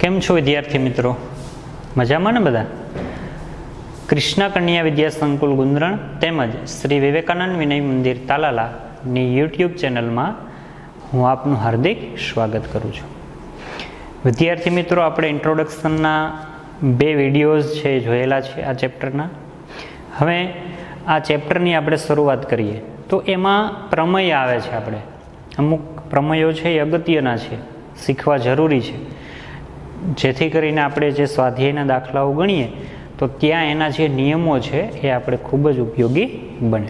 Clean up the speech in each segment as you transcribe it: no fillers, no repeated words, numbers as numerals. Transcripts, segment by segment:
કેમ છો વિદ્યાર્થી મિત્રો? મજામાં ને બધા? કૃષ્ણ કન્યા વિદ્યા સંકુલ ગુંદરણ તેમજ શ્રી વિવેકાનંદ વિનય મંદિર તાલાલાની યુટ્યુબ ચેનલમાં હું આપનું હાર્દિક સ્વાગત કરું છું. વિદ્યાર્થી મિત્રો, આપણે ઇન્ટ્રોડક્શનના 2 વિડીયોઝ છે જોયેલા છે આ ચેપ્ટરના. હવે આ ચેપ્ટરની આપણે શરૂઆત કરીએ તો એમાં પ્રમેય આવે છે. આપણે અમુક પ્રમેયો છે એ અગત્યના છે, શીખવા જરૂરી છે, જેથી કરીને આપણે જે સ્વાધ્યાયના દાખલાઓ ગણીએ તો ત્યાં એના જે નિયમો છે એ આપણે ખૂબ જ ઉપયોગી બને.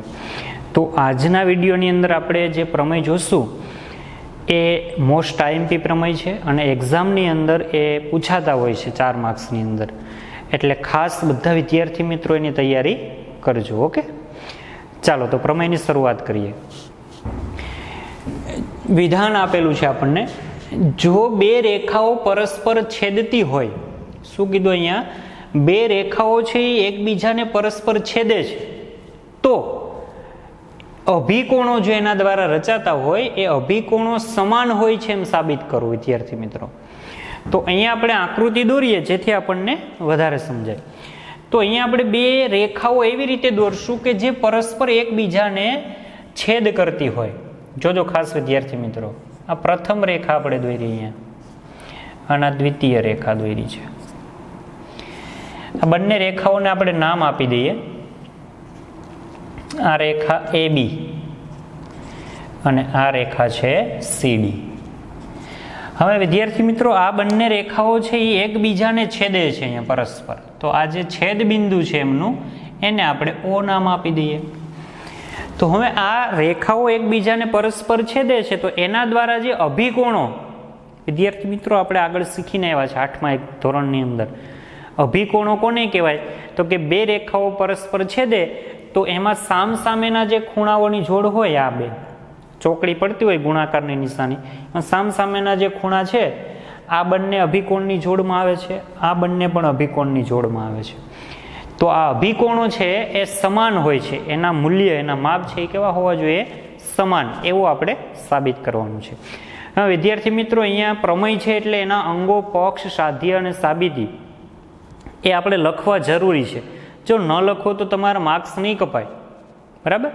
તો આજના વિડીયોની અંદર આપણે જે પ્રમેય જોશું એ મોસ્ટ આઈએમપી પ્રમેય છે અને એક્ઝામની અંદર એ પૂછાતા હોય છે 4 માર્ક્સની અંદર. એટલે ખાસ બધા વિદ્યાર્થી મિત્રો એની તૈયારી કરજો. ઓકે, ચાલો તો પ્રમેયની શરૂઆત કરીએ. વિધાન આપેલું છે આપણને, જો 2 રેખાઓ પરસ્પર છેદતી હોય. શું કીધું અહીંયા? 2 રેખાઓ છે એ એકબીજાને પરસ્પર છેદે છે તો અભિકોણો જો એના દ્વારા રચાતા હોય એ અભિકોણો સમાન હોય છે એમ સાબિત કરવું. વિદ્યાર્થી મિત્રો, તો અહીંયા આપણે આકૃતિ દોરીએ જેથી આપણને વધારે સમજાય. તો અહીંયા આપણે 2 રેખાઓ એવી રીતે દોરશું કે જે પરસ્પર એકબીજાને છેદ કરતી હોય. જોજો ખાસ વિદ્યાર્થી મિત્રો, આ પ્રથમ રેખા આપણે દોરી અહીંયા અને આ દ્વિતીય રેખા દોરી છે. આ બંને રેખાઓને આપણે નામ આપી દઈએ. આ રેખા AB અને આ રેખા છે CD. હવે વિદ્યાર્થી મિત્રો, આ બંને રેખાઓ છે એ એકબીજાને છેદે છે અહીંયા પરસ્પર. તો આ જે છેદ બિંદુ છે એમનું, એને આપણે O નામ આપી દઈએ. તો હવે આ રેખાઓ એકબીજાને પરસ્પર છેદે છે તો એના દ્વારા જે અભિકોણો, વિદ્યાર્થી મિત્રો આપણે આગળ શીખીને આવ્યા છે 8મા ધોરણની અંદર. અભિકોણો કોને કહેવાય? તો કે 2 રેખાઓ પરસ્પર છેદે તો એમાં સામસામેના જે ખૂણાઓની જોડ હોય, આ 2 ચોકડી પડતી હોય ગુણાકારની નિશાની, સામસામેના જે ખૂણા છે આ બંને અભિકોણની જોડમાં આવે છે, આ બંને પણ અભિકોણની જોડમાં આવે છે. તો આ અભિકોણો છે એ સમાન હોય છે, એના મૂલ્ય, એના માપ છે એ કેવા હોવા જોઈએ? સમાન. એવું આપણે સાબિત કરવાનું છે. હવે વિદ્યાર્થી મિત્રો, અહીંયા પ્રમેય છે એટલે એના અંગો, પક્ષ, સાધ્ય અને સાબિતી એ આપણે લખવા જરૂરી છે. જો ન લખો તો તમારા માર્ક્સ નહીં કપાય, બરાબર?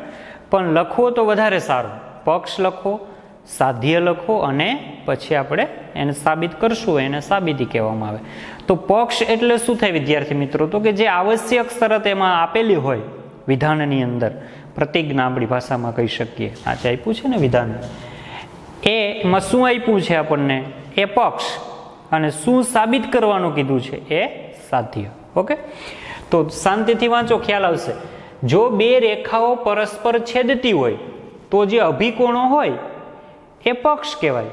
પણ લખવો તો વધારે સારું. પક્ષ લખો, સાધ્ય લખો અને પછી આપણે એને સાબિત કરશું, એને સાબિતી કહેવામાં આવે. તો પક્ષ એટલે શું થાય વિદ્યાર્થી મિત્રો? તો કે જે આવશ્યક શરત એમાં આપેલી હોય વિધાનની અંદર, પ્રતિજ્ઞા આપણી ભાષામાં કહી શકીએ. આ જે આપ્યું છે ને વિધાન, એમાં શું આપ્યું છે આપણને? એ પક્ષ. અને શું સાબિત કરવાનું કીધું છે? એ સાધ્ય. ઓકે, તો શાંતિથી વાંચો, ખ્યાલ આવશે. જો 2 રેખાઓ પરસ્પર છેદતી હોય તો જે અભિકોણો હોય એ પક્ષ કહેવાય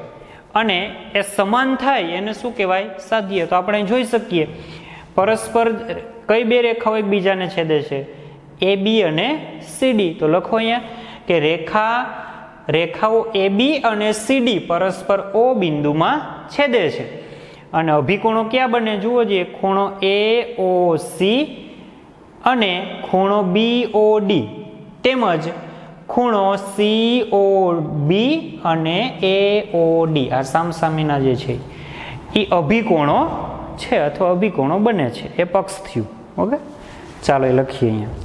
અને એ સમાન થાય એને શું કહેવાય? સાધ્ય. તો આપણે જોઈ શકીએ પરસ્પર કઈ 2 રેખાઓ એકબીજાને છેદે છે? AB અને CD. તો લખો અહીંયા કે રેખાઓ AB અને CD પરસ્પર O બિંદુમાં છેદે છે અને અભિકોણો ક્યાં બને? જુઓ જોઈએ, ખૂણો AOC અને ખૂણો BOD તેમજ ખૂણો COB અને AOD. આ સામસામેના જે છે એ અભિકોણો છે અથવા અભિકોણો બને છે. એ પક્ષ થયું. ઓકે, ચાલો એ લખીએ અહીંયા.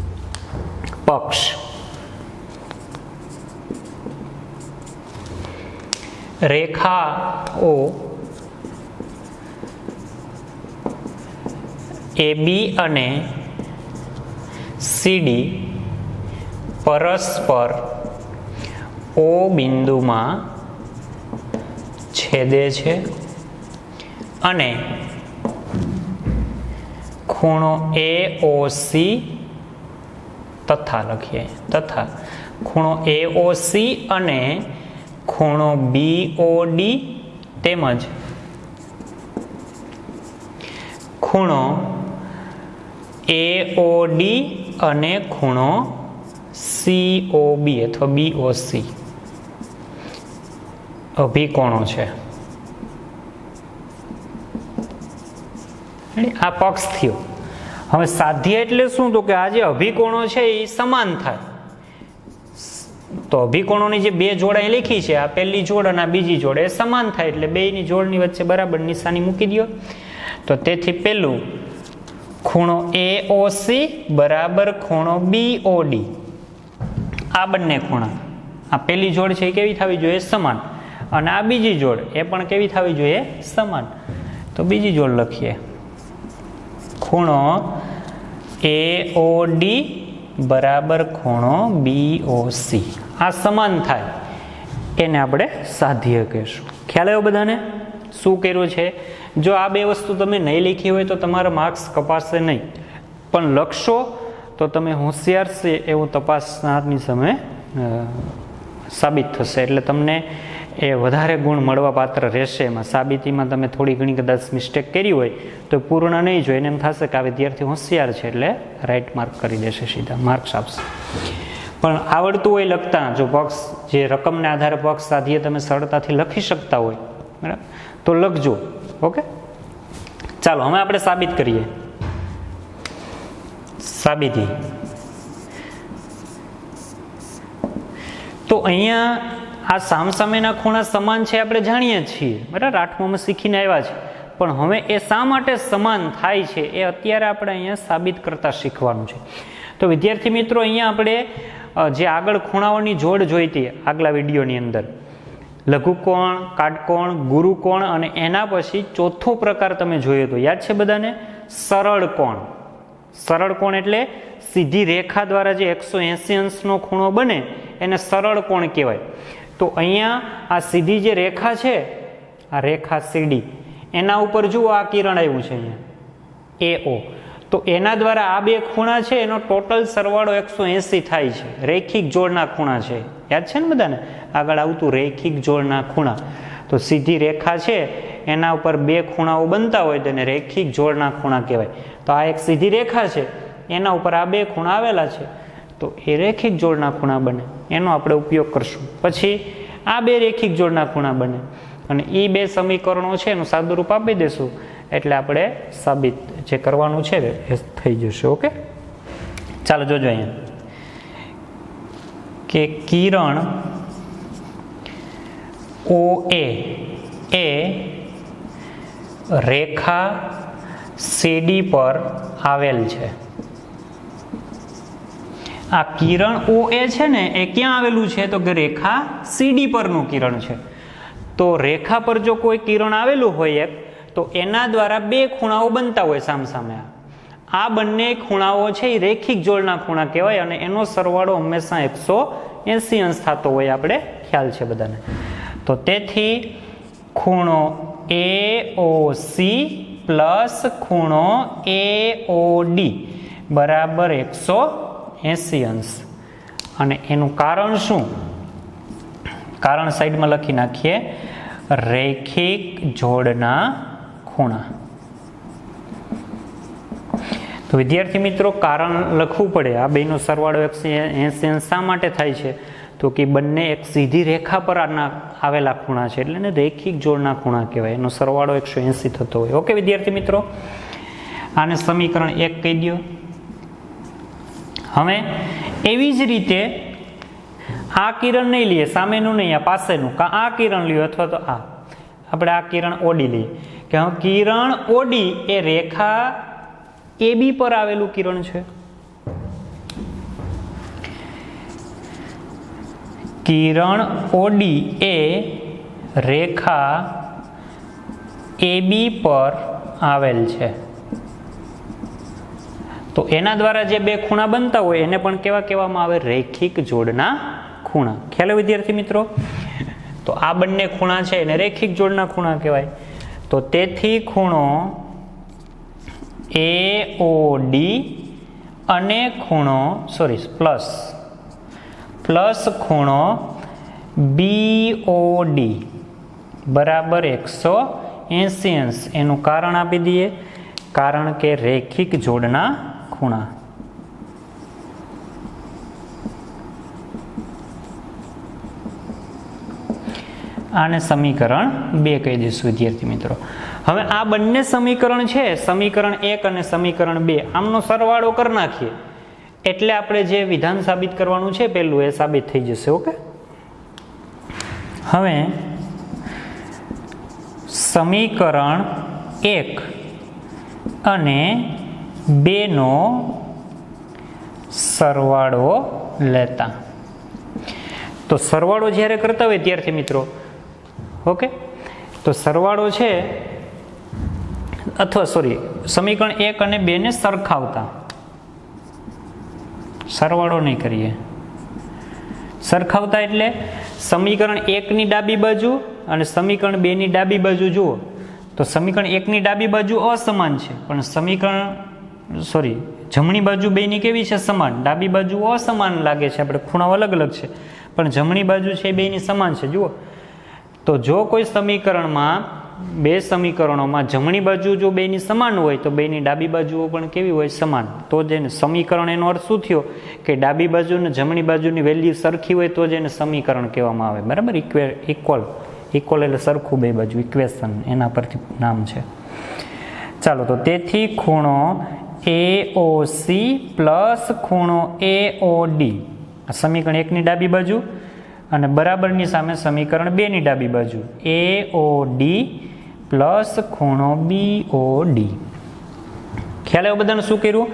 પક્ષ રેખાઓ AB અને CD પરસ્પર O બિંદુમાં છેદે છે અને ખૂણો AOC તથા લખીએ તથા ખૂણો AOC અને ખૂણો BOD તેમજ ખૂણો AOD અને ખૂણો COB અથવા BOC અભિકોણો છે. આ પક્ષ થયો. હવે સાધ્ય એટલે શું? તો કે આ જે અભિકોણો છે એ સમાન થાય. તો અભિકોણોની જે 2 જોડ અહીં લખી છે, આ પહેલી જોડ અને આ બીજી જોડ, એ સમાન થાય એટલે બેયની જોડની વચ્ચે બરાબર નિશાની મૂકી દો. તો તેથી પેલું ખૂણો AOC બરાબર ખૂણો BOD. આ બંને ખૂણા, આ પેલી જોડ છે એ કેવી થવી જોઈએ? સમાન. અને આ બીજી જોડ એ પણ કેવી થવી જોઈએ? સમાન. તો બીજી જોડ લખીએ, ખૂણો AOD બરાબર ખૂણો BOC. આ સમાન થાય એને આપણે સાધ્ય કહીશું. ખ્યાલ આવ્યો બધાને? શું કર્યું છે? જો આ બે વસ્તુ તમે નહીં લખી હોય તો તમારા માર્ક્સ કપાશે નહીં, પણ લખશો તો તમે હોશિયાર છે એવું તપાસનારની સમયે સાબિત થશે. એટલે તમને એ વધારે ગુણ મળવા પાત્ર રહેશે. એમાં સાબિતીમાં તમે થોડી ઘણી કદાચ મિસ્ટેક કરી હોય તો પૂર્ણ નહીં જોઈએ, એને એમ થશે કે આ વિદ્યાર્થી હોશિયાર છે એટલે રાઈટ માર્ક કરી દેશે, સીધા માર્ક્સ આપશે. પણ આવડતું હોય લખતા, જો પક્ષ જે રકમને આધારે પક્ષ સાધીએ તમે સરળતાથી લખી શકતા હોય, બરાબર, તો લખજો. ઓકે, ચાલો હવે આપણે સાબિત કરીએ. સાબિતી. તો અહીંયા આ સામસામેના ખૂણા સમાન છે આપણે જાણીએ છીએ, બરાબર, 8મામાં શીખીને આવ્યા છે. પણ હવે એ શા માટે સમાન થાય છે એ અત્યારે આપણે અહીંયા સાબિત કરતા શીખવાનું છે. તો વિદ્યાર્થી મિત્રો, અહીંયા આપણે જે આગળ ખૂણાઓની જોડ જોઈતી આગલા વિડીયોની અંદર, લઘુકોણ, કાટકોણ, ગુરુકોણ, અને એના પછી ચોથો પ્રકાર તમે જોયો તો યાદ છે બધાને? સરળ કોણ. સરળ કોણ એટલે સીધી રેખા દ્વારા જે 180 અંશનો ખૂણો બને એને સરળ કોણ કહેવાય. તો અહીંયા આ સીધી જે રેખા છે, આ રેખા CD, એના ઉપર જુઓ આ કિરણ આવ્યું છે અહીંયા AO. તો એના દ્વારા આ બે ખૂણા છે એનો ટોટલ સરવાળો 180 થાય છે. રૈખિક જોડના ખૂણા છે, યાદ છે ને બધાને? આગળ આવતું રૈખિક જોડના ખૂણા. તો સીધી રેખા છે એના ઉપર બે ખૂણાઓ બનતા હોય તો એને રૈખિક જોડના ખૂણા કહેવાય. તો આ એક સીધી રેખા છે, એના ઉપર આ બે ખૂણા આવેલા છે, તો એ રૈખિક જોડના ખૂણા બને. એનો આપણે ઉપયોગ કરશું. પછી આ બે રૈખિક જોડના ખૂણા બને અને એ બે સમીકરણો છે એનું સાદુરૂપ આપી દેશું એટલે આપણે સાબિત જે કરવાનું છે એ થઈ જશે. ઓકે, ચાલો જોજો અહીંયા કે કિરણ OA એ રેખા CD પર આવેલ છે. આ કિરણ OA છે ને એ ક્યાં આવેલું છે? તો કે રેખા CD પરનું કિરણ છે. તો રેખા પર જો કોઈ કિરણ આવેલું હોય એક, તો એના દ્વારા બે ખૂણાઓ બનતા હોય સામસામે. આ બંને ખૂણાઓ છે એ રૈખિક જોડના ખૂણા કહેવાય અને એનો સરવાળો હંમેશા 180 અંશ થતો હોય, આપણે ખ્યાલ છે બધાને. તો તેથી ખૂણો AOC પ્લસ ખૂણો AOD બરાબર 180 અંશ. અને એનું કારણ શું? કારણ સાઈડમાં લખી નાખીએ, રૈખિક જોડના ખૂણા. તો વિદ્યાર્થી મિત્રો, કારણ લખવું પડે. આ બેનો સરવાળો 180 અંશ શા માટે થાય છે? તો કે બંને એક સીધી રેખા પર આવેલા ખૂણા છે એટલે એને રૈખિક જોડના ખૂણા કહેવાય. એનો સરવાળો 180 થતો હોય. ઓકે વિદ્યાર્થી મિત્રો, આને સમીકરણ 1 કહી દો. હવે એવી જ રીતે આ કિરણ નહીં લઈએ, સામેનું નહીં, આ પાસેનું, આ કિરણ લ્યો અથવા તો આપણે આ કિરણ OD લઈએ. કે હવે કિરણ OD એ રેખા AB પર આવેલું કિરણ છે. કિરણ OD એ રેખા AB પર આવેલ છે. તો એના દ્વારા જે બે ખૂણા બનતા હોય એને પણ કેવા કહેવામાં આવે? રૈખિક જોડના ખૂણા. ખ્યાલ વિદ્યાર્થી મિત્રો? તો આ બંને ખૂણા છે એને રૈખિક જોડના ખૂણા કહેવાય. તો તેથી ખૂણો AOD અને ખૂણો પ્લસ ખૂણો BOD બરાબર 180 અંશ. એનું કારણ આપી દઈએ, કારણ કે રૈખિક જોડના ખૂણા. આને સમીકરણ 2 કહી દઈશું વિદ્યાર્થી મિત્રો. હવે આ બંને સમીકરણ છે, સમીકરણ 1 અને સમીકરણ 2, આમનો સરવાળો કરી નાખીએ એટલે આપણે જે વિધાન સાબિત કરવાનું છે પહેલું એ સાબિત થઈ જશે. ઓકે, હવે સમીકરણ 1 અને 2નો સરવાળો લેતા. તો સરવાળો જ્યારે કરતા હોય ત્યારથી મિત્રો, ઓકે, તો સરવાળો છે અથવા સમીકરણ 1 અને 2 ને સરખાવતા. સરવાળો નહીં કરીએ, સરખાવતા એટલે સમીકરણ 1 ની ડાબી બાજુ અને સમીકરણ 2 ની ડાબી બાજુ જુઓ તો સમીકરણ 1 ની ડાબી બાજુ અસમાન છે, પણ જમણી બાજુ બેની કેવી છે? સમાન. ડાબી બાજુ અસમાન લાગે છે, આપણે ખૂણાઓ અલગ અલગ છે, પણ જમણી બાજુ છે એ બેની સમાન છે. જુઓ, તો જો કોઈ સમીકરણમાં, બે સમીકરણોમાં જમણી બાજુ જો બેની સમાન હોય તો બેની ડાબી બાજુઓ પણ કેવી હોય? સમાન. તો જ એને સમીકરણ, એનો અર્થ શું થયો કે ડાબી બાજુ અને જમણી બાજુની વેલ્યુ સરખી હોય તો જ એને સમીકરણ કહેવામાં આવે. બરાબર? ઇક્વલ એટલે સરખું બે બાજુ, ઇક્વેશન એના પરથી નામ છે. ચાલો, તો તેથી ખૂણો AOC પ્લસ ખૂણો AOD, સમીકરણ 1 ની ડાબી બાજુ અને બરાબરની સામે સમીકરણ 2 ની ડાબી બાજુ, AOD પ્લસ ખૂણો BOD. ખ્યાલ આવ્યો બધાને? શું કર્યું?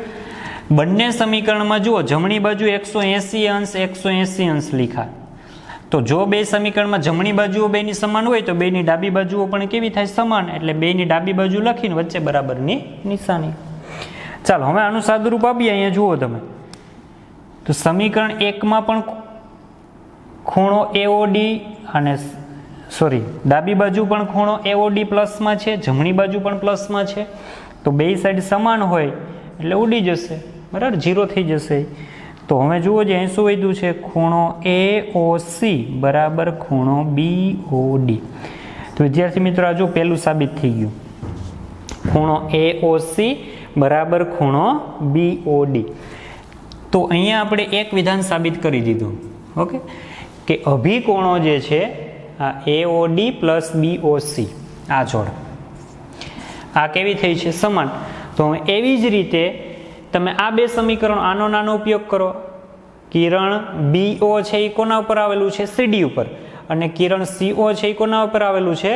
બંને સમીકરણમાં જુઓ, જમણી બાજુ 180 અંશ 180 અંશ લીખા. તો જો બે સમીકરણમાં જમણી બાજુઓ બેની સમાન હોય તો બેની ડાબી બાજુઓ પણ કેવી થાય? સમાન. એટલે બેની ડાબી બાજુ લખીને વચ્ચે બરાબરની નિશાની. ચાલો, હવે આનું સાદુરૂપ આપીએ. અહીંયા જુઓ તમે, તો સમીકરણ 1 પણ ખૂણો AOD અને ડાબી બાજુ પણ ખૂણો AOD પ્લસમાં છે, જમણી બાજુ પણ પ્લસમાં છે. તો બે સાઈડ સમાન હોય એટલે ઉડી જશે. બરાબર? 0 થઈ જશે. તો હવે જુઓ, જે અહીં શું વધ્યું છે? ખૂણો AOC બરાબર ખૂણો BOD. તો વિદ્યાર્થી મિત્રો, આ જો પહેલું સાબિત થઈ ગયું. ખૂણો AOC બરાબર ખૂણો BOD. તો અહીંયા આપણે એક વિધાન સાબિત કરી દીધું. ઓકે, કે અભિકોણો જે છે આ AOD પ્લસ BOC, આ જોડ આ કેવી થઈ છે? સમાન. તો એવી જ રીતે તમે આ બે સમીકરણ, આનો નાનો ઉપયોગ કરો. કિરણ BO છે એ કોના ઉપર આવેલું છે? CD ઉપર. અને કિરણ CO છે એ કોના ઉપર આવેલું છે?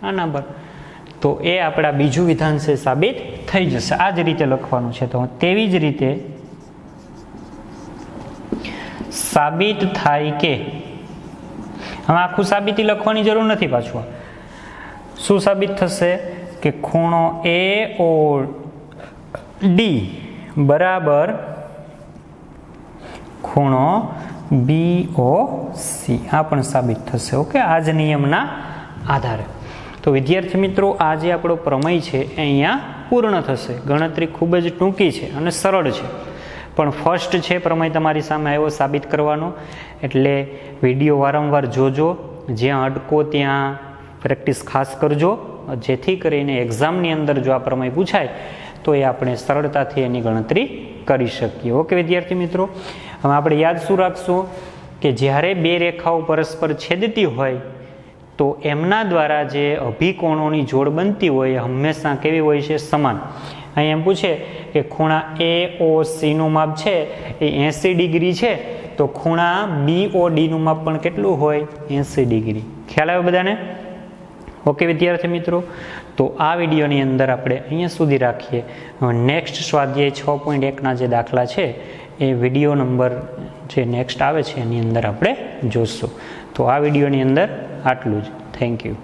આના પર. તો એ આપણા બીજું વિધાન છે સાબિત થઈ જશે. આ જ રીતે લખવાનું છે. તો તેવી જ રીતે સાબિત થાય કે, હવે આખું સાબિતી લખવાની જરૂર નથી. પાછું શું સાબિત થશે? કે ખૂણો AOD બરાબર ખૂણો BOC. આ પણ સાબિત થશે. ઓકે, આ જ નિયમના આધારે. તો વિદ્યાર્થી મિત્રો, આ જે આપણો પ્રમેય છે એ અહીંયા પૂર્ણ થશે. ગણતરી ખૂબ જ ટૂંકી છે અને સરળ છે, પણ ફર્સ્ટ છે પ્રમેય તમારી સામે આવ્યો સાબિત કરવાનો. એટલે વિડીયો વારંવાર જોજો, જ્યાં અટકો ત્યાં પ્રેક્ટિસ ખાસ કરજો, જેથી કરીને એક્ઝામની અંદર જો આ પ્રમેય પૂછાય તો એ આપણે સરળતાથી એની ગણતરી કરી શકીએ. ઓકે વિદ્યાર્થી મિત્રો, હવે આપણે યાદ શું રાખશું કે જ્યારે બે રેખાઓ પરસ્પર છેદતી હોય તો એમના દ્વારા જે અભિકોણોની જોડ બનતી હોય એ હંમેશા કેવી હોય છે? સમાન. અહીં એમ પૂછે કે ખૂણા AOC નું માપ છે એ 80 ડિગ્રી છે, તો ખૂણા BOD નું માપ પણ કેટલું હોય? 80 ડિગ્રી. ખ્યાલ આવે બધાને? ઓકે વિદ્યાર્થી મિત્રો, તો આ વિડીયોની અંદર આપણે અહીંયા સુધી રાખીએ. નેક્સ્ટ સ્વાધ્યાય 6.1ના જે દાખલા છે એ વિડીયો નંબર જે નેક્સ્ટ આવે છે એની અંદર આપણે જોઈશું. તો આ વિડીયોની અંદર આટલું જ. Thank you.